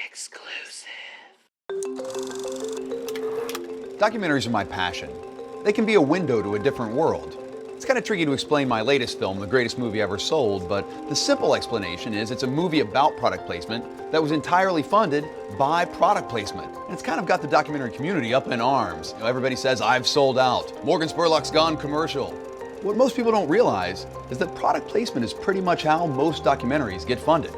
Exclusive. Documentaries are my passion. They can be a window to a different world. It's kind of tricky to explain my latest film, The Greatest Movie Ever Sold, but the simple explanation is it's a movie about product placement that was entirely funded by product placement. And it's kind of got the documentary community up in arms. You know, everybody says, I've sold out. Morgan Spurlock's gone commercial. What most people don't realize is that product placement is pretty much how most documentaries get funded.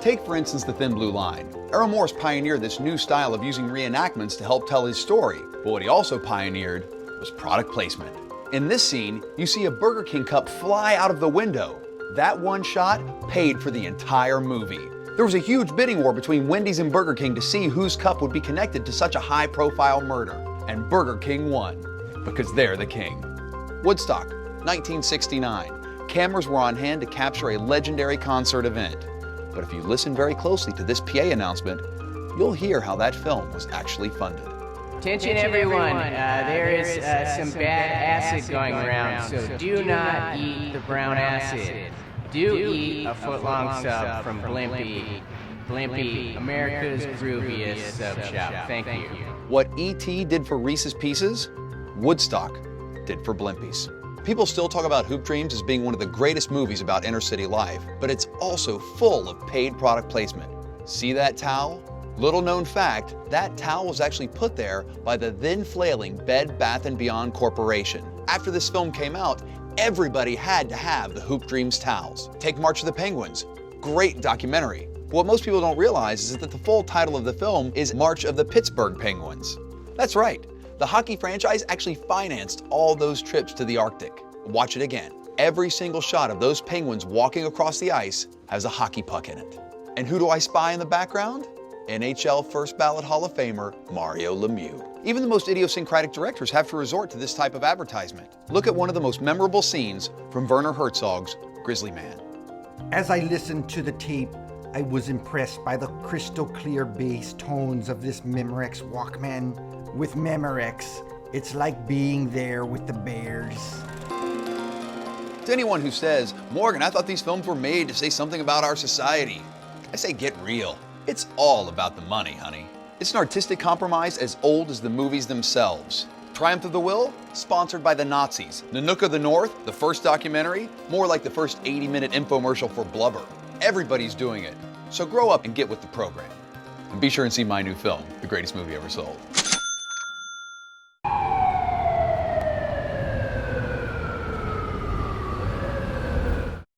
Take, for instance, The Thin Blue Line. Errol pioneered this new style of using reenactments to help tell his story, but what he also pioneered was product placement. In this scene, you see a Burger King cup fly out of the window. That one shot paid for the entire movie. There was a huge bidding war between Wendy's and Burger King to see whose cup would be connected to such a high-profile murder. And Burger King won, because they're the king. Woodstock, 1969. Cameras were on hand to capture a legendary concert event. But if you listen very closely to this PA announcement, you'll hear how that film was actually funded. Attention everyone, there is some bad acid going around, so do not eat the brown acid. Do eat a foot-long sub from Blimpie. Blimpie, America's grooviest sub shop. Thank you. What E.T. did for Reese's Pieces, Woodstock did for Blimpies. People still talk about Hoop Dreams as being one of the greatest movies about inner-city life, but it's also full of paid product placement. See that towel? Little known fact, that towel was actually put there by the then flailing Bed Bath & Beyond Corporation. After this film came out, everybody had to have the Hoop Dreams towels. Take March of the Penguins. Great documentary. But what most people don't realize is that the full title of the film is March of the Pittsburgh Penguins. That's right. The hockey franchise actually financed all those trips to the Arctic. Watch it again. Every single shot of those penguins walking across the ice has a hockey puck in it. And who do I spy in the background? NHL First Ballot Hall of Famer Mario Lemieux. Even the most idiosyncratic directors have to resort to this type of advertisement. Look at one of the most memorable scenes from Werner Herzog's Grizzly Man. As I listened to the tape, I was impressed by the crystal clear bass tones of this Memorex Walkman. With Memorex, it's like being there with the bears. To anyone who says, Morgan, I thought these films were made to say something about our society, I say get real. It's all about the money, honey. It's an artistic compromise as old as the movies themselves. Triumph of the Will, sponsored by the Nazis. Nanook of the North, the first documentary, more like the first 80-minute infomercial for Blubber. Everybody's doing it. So grow up and get with the program. And be sure and see my new film, The Greatest Movie Ever Sold.